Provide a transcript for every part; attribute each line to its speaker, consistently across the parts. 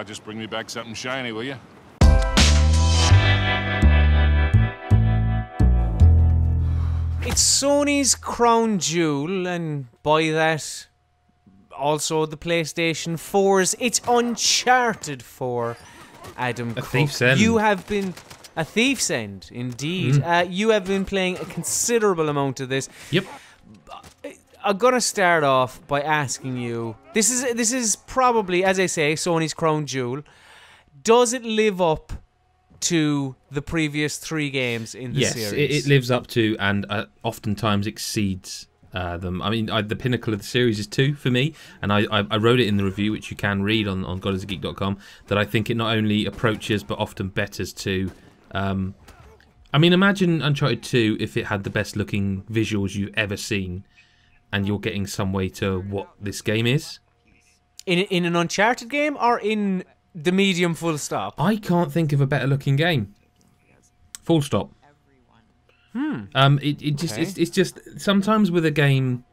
Speaker 1: Just bring me back something shiny, will you?
Speaker 2: It's Sony's crown jewel, and by that, also the PlayStation 4's. It's Uncharted 4, Adam Cook.
Speaker 3: Thief's End.
Speaker 2: You have been... A thief's end, indeed. You have been playing a considerable amount of this.
Speaker 3: Yep.
Speaker 2: I'm gonna start off by asking you. This is probably, as I say, Sony's crown jewel. Does it live up to the previous 3 games in the series?
Speaker 3: Yes, it lives up to and oftentimes exceeds them. I mean, the pinnacle of the series is 2 for me, and I wrote it in the review, which you can read on godisageek.com, that I think it not only approaches but often betters 2. I mean, imagine Uncharted 2 if it had the best looking visuals you've ever seen, and you're getting some way to what this game is.
Speaker 2: In an Uncharted game, or in the medium full stop?
Speaker 3: I can't think of a better looking game. Full stop. It's just sometimes with a game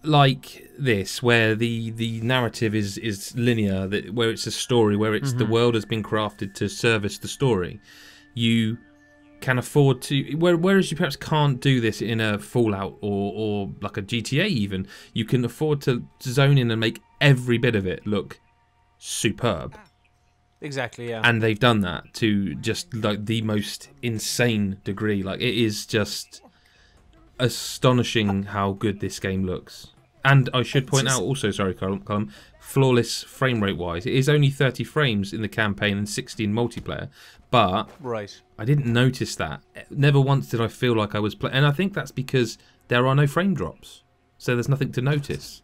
Speaker 3: like this, where the narrative is linear, where it's a story, where it's the world has been crafted to service the story, you can afford to. Whereas you perhaps can't do this in a Fallout or like a GTA even, you can afford to zone in and make every bit of it look superb.
Speaker 2: Exactly, yeah.
Speaker 3: And they've done that to just like the most insane degree. Like, it is just astonishing how good this game looks. And I should point out also, sorry, Colm, flawless frame rate wise, it is only 30 frames in the campaign and 60 in multiplayer. But I didn't notice that. Never once did I feel like I was playing. And I think that's because there are no frame drops, so there's nothing to notice.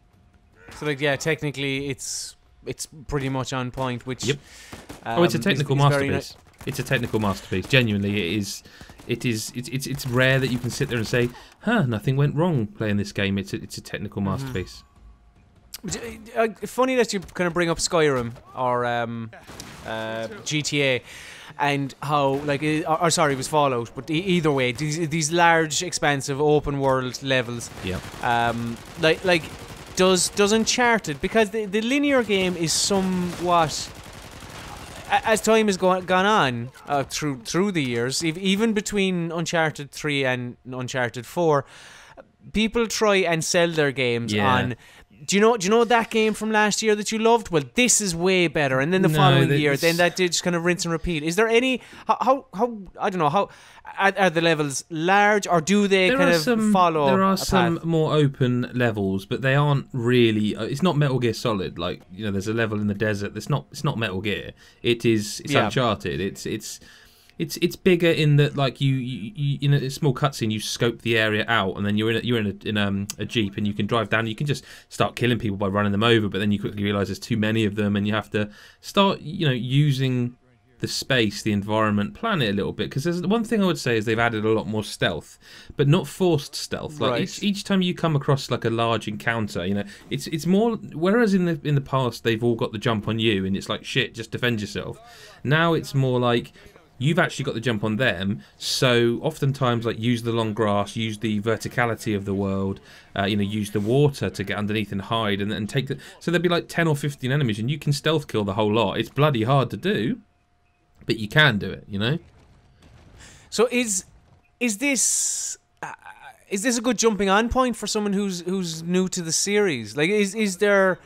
Speaker 2: So, like, yeah, technically it's pretty much on point. Which
Speaker 3: it's a technical masterpiece. It's a technical masterpiece. Genuinely, it is. It's rare that you can sit there and say, nothing went wrong playing this game. It's a technical masterpiece.
Speaker 2: Funny that you kind of bring up Skyrim or GTA, and how, like, or sorry, it was Fallout, but either way, these large, expansive, open world levels.
Speaker 3: Yeah.
Speaker 2: Like does Uncharted, because the linear game is somewhat, as time has gone on through the years, even between Uncharted 3 and Uncharted 4, people try and sell their games on. Do you know that game from last year that you loved? Well, this is way better. And then the following year, then that did just kind of rinse and repeat. Is there any how I don't know, how are the levels large, or do they follow?
Speaker 3: There are some more open levels, but they aren't really. It's not Metal Gear Solid. Like, you know, there's a level in the desert. It's not Metal Gear. It's Uncharted. It's bigger in that, like, you in a small cutscene you scope the area out, and then you're in a jeep, and you can drive down. You can just start killing people by running them over, but then you quickly realise there's too many of them, and you have to start using the space, the environment, plan it a little bit. Because there's one thing I would say is they've added a lot more stealth, but not forced stealth. Like, each time you come across like a large encounter, it's more. Whereas in the past they've all got the jump on you, and it's like, shit, just defend yourself. Now it's more like, you've actually got the jump on them, so oftentimes, like, use the long grass, use the verticality of the world, use the water to get underneath and hide, and take the. So there'll be like 10 or 15 enemies, and you can stealth kill the whole lot. It's bloody hard to do, but you can do it.
Speaker 2: So is this a good jumping on point for someone who's new to the series? Like, is there?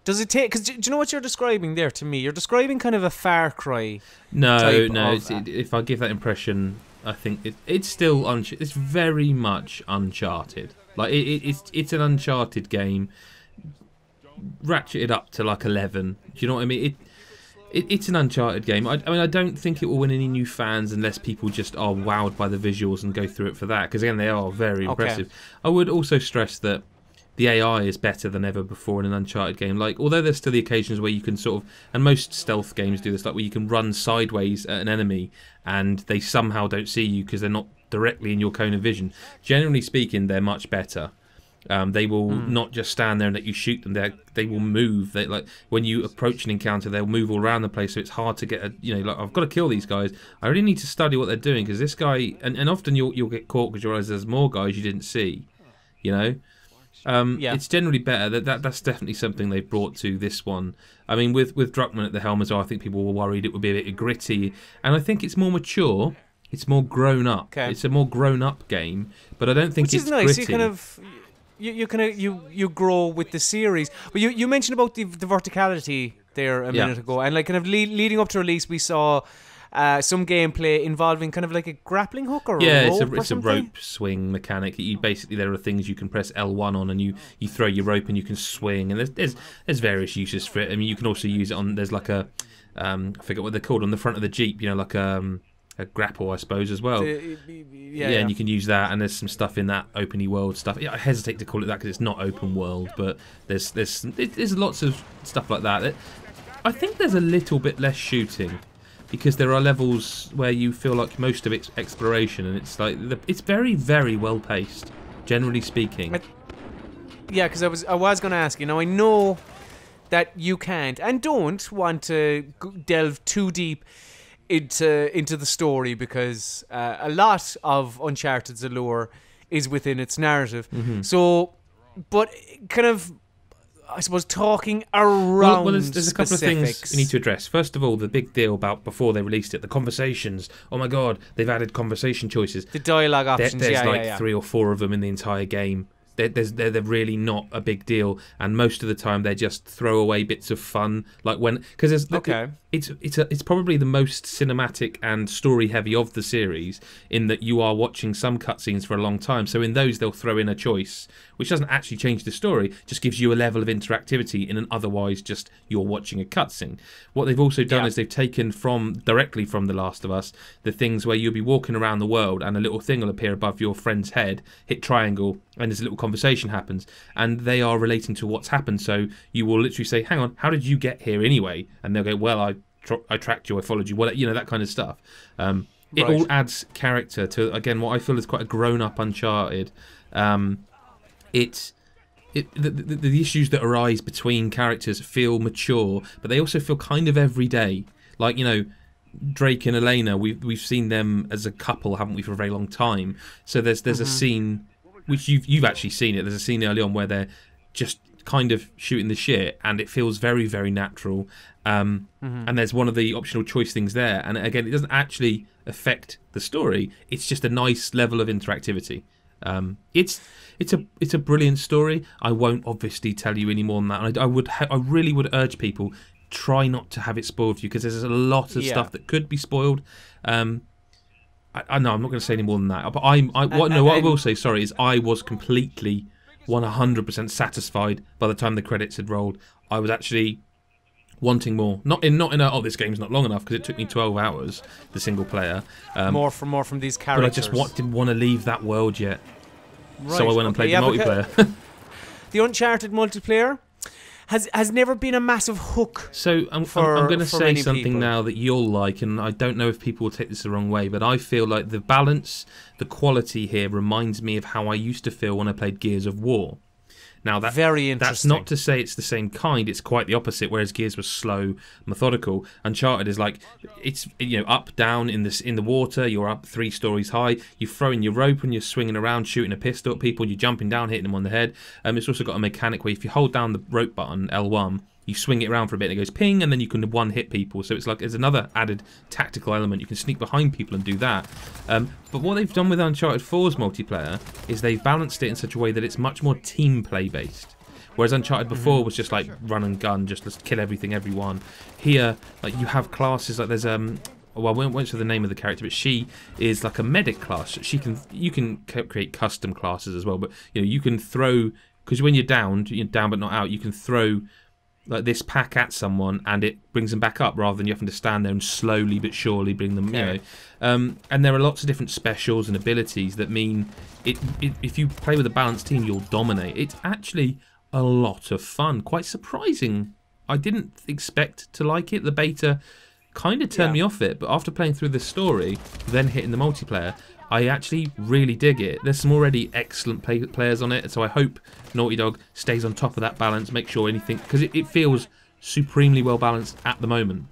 Speaker 2: Does it take? Because do you know what you're describing there to me? You're describing kind of a Far Cry.
Speaker 3: No. If I give that impression, I think it's still it's very much Uncharted. Like, it's an Uncharted game, ratcheted up to like 11. Do you know what I mean? It's an Uncharted game. I mean, I don't think it will win any new fans unless people just are wowed by the visuals and go through it for that. Because again, they are very impressive. I would also stress that the AI is better than ever before in an Uncharted game. Like, although there's still the occasions where you can sort of, and most stealth games do this, like where you can run sideways at an enemy and they somehow don't see you because they're not directly in your cone of vision. Generally speaking, they're much better. They will not just stand there and let you shoot them. They will move. They, like, when you approach an encounter, they'll move all around the place. So it's hard to get like, I've got to kill these guys. I really need to study what they're doing, because this guy, and often you'll get caught because you realise there's more guys you didn't see. It's generally better. That's definitely something they've brought to this one. I mean, with Druckmann at the helm as well, I think people were worried it would be a bit gritty, and I think it's more mature. It's more grown up.
Speaker 2: Okay.
Speaker 3: It's a more grown up game, but I don't think
Speaker 2: Which
Speaker 3: it's
Speaker 2: is nice.
Speaker 3: gritty.
Speaker 2: You grow with the series. But you mentioned about the verticality there a minute ago, and like kind of leading up to release, we saw some gameplay involving kind of like a grappling hook or a rope
Speaker 3: it's a rope swing mechanic. There are things you can press L1 on, and you throw your rope and you can swing, and there's various uses for it. I mean, you can also use it on. There's like a I forget what they're called on the front of the Jeep. You know, like a grapple, I suppose, as well. And you can use that, and there's some stuff in that openy world stuff. I hesitate to call it that because it's not open world, but there's lots of stuff like that. I think there's a little bit less shooting because there are levels where you feel like most of it's exploration, and it's like it's very, very well paced, generally speaking.
Speaker 2: Because I was going to ask you. Now I know that you can't and don't want to delve too deep into the story because a lot of Uncharted's allure is within its narrative. So, but kind of, I suppose, talking around
Speaker 3: there's a couple of things we need to address. First of all, the big deal about before they released it, the conversations. Oh my god, they've added conversation choices.
Speaker 2: The dialogue options.
Speaker 3: There's 3 or 4 of them in the entire game. They're really not a big deal, and most of the time they're just throwaway bits of fun. Like because it's probably the most cinematic and story heavy of the series in that you are watching some cutscenes for a long time. So in those they'll throw in a choice which doesn't actually change the story, just gives you a level of interactivity in an otherwise just you're watching a cutscene. What they've also done is they've taken directly from The Last of Us the things where you'll be walking around the world and a little thing will appear above your friend's head, hit triangle, and there's a little conversation happens, and they are relating to what's happened. So you will literally say, hang on, how did you get here anyway? And they'll go, well, I tracked you, I followed you, that kind of stuff. It all adds character to, again, what I feel is quite a grown-up Uncharted. The issues that arise between characters feel mature, but they also feel kind of everyday. Like, Drake and Elena, we've seen them as a couple, haven't we, for a very long time? So there's a scene which you've actually seen it. There's a scene early on where they're just kind of shooting the shit, and it feels very, very natural. And there's one of the optional choice things there, and again, it doesn't actually affect the story. It's just a nice level of interactivity. It's a brilliant story. I won't obviously tell you any more than that. I really would urge people, try not to have it spoiled for you, because there's a lot of stuff that could be spoiled. I know I'm not going to say any more than that. But what I will say, is I was completely 100% satisfied by the time the credits had rolled. I was actually wanting more. Not in this game's not long enough, because it took me 12 hours, the single player.
Speaker 2: More from these characters.
Speaker 3: But I just didn't want to leave that world yet. Right, so I went and played the multiplayer.
Speaker 2: The Uncharted multiplayer has never been a massive hook.
Speaker 3: So I'm going to say something now that you'll like, and I don't know if people will take this the wrong way, but I feel like the balance, the quality here reminds me of how I used to feel when I played Gears of War. Now
Speaker 2: very interesting.
Speaker 3: That's not to say it's the same kind. It's quite the opposite. Whereas Gears was slow, methodical. Uncharted is like it's up, down in the water. You're up 3 stories high. You're throwing your rope and you're swinging around, shooting a pistol at people. You're jumping down, hitting them on the head. It's also got a mechanic where if you hold down the rope button L1, you swing it around for a bit and it goes ping, and then you can one-hit people. So it's like there's another added tactical element. You can sneak behind people and do that. But what they've done with Uncharted 4's multiplayer is they've balanced it in such a way that it's much more team play based. Whereas Uncharted before was just like run and gun, just let's kill everything, everyone. Here, like you have classes, like there's well, I won't say the name of the character, but she is like a medic class. You can create custom classes as well, but you can throw, because when you're down but not out, you can throw like this pack at someone and it brings them back up rather than you having to stand there and slowly but surely bring them, and there are lots of different specials and abilities that mean if you play with a balanced team, you'll dominate. It's actually a lot of fun, quite surprising. I didn't expect to like it. The beta kind of turned me off it, but after playing through the story, then hitting the multiplayer, I actually really dig it. There's some already excellent players on it, so I hope Naughty Dog stays on top of that balance, make sure anything, because it feels supremely well balanced at the moment.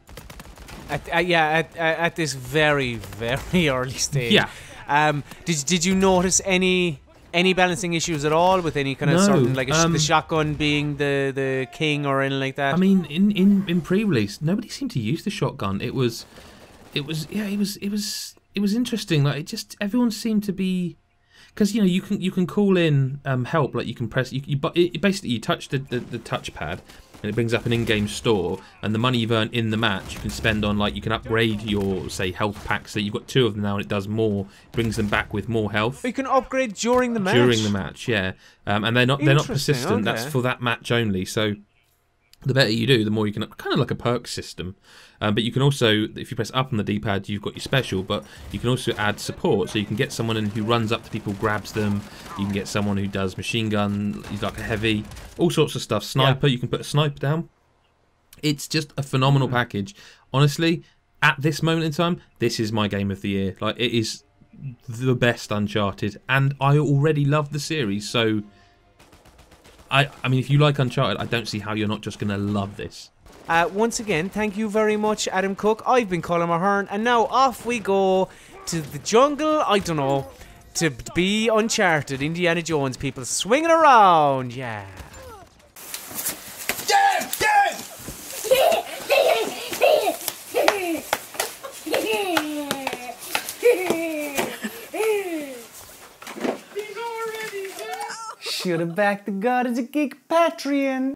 Speaker 2: At this very, very early stage.
Speaker 3: Yeah.
Speaker 2: Did you notice any any balancing issues at all with any kind of
Speaker 3: No,
Speaker 2: certain, like the shotgun being the king or anything like that?
Speaker 3: I mean, in pre-release, nobody seemed to use the shotgun. It was interesting. Like, it just, everyone seemed to be, because you can call in help. Like, you can press basically you touch the touchpad, and it brings up an in-game store, and the money you've earned in the match you can spend on, like, you can upgrade your, say, health packs. So you've got 2 of them now, and it does more, brings them back with more health.
Speaker 2: You can upgrade during the match.
Speaker 3: During the match, yeah. And they're not persistent.
Speaker 2: Okay.
Speaker 3: That's for that match only. So the better you do, the more you can, kind of like a perk system. But you can also, if you press up on the D-pad, you've got your special, but you can also add support. So you can get someone in who runs up to people, grabs them. You can get someone who does machine gun, he's like a heavy, all sorts of stuff. Sniper, you can put a sniper down. It's just a phenomenal package. Honestly, at this moment in time, this is my game of the year. Like, it is the best Uncharted, and I already love the series, so I mean, if you like Uncharted, I don't see how you're not just going to love this.
Speaker 2: Once again, thank you very much, Adam Cook. I've been Colm Ahern, and now off we go to the jungle, I don't know, to be Uncharted, Indiana Jones, people swinging around, yeah. Should have backed the God as a Geek Patreon.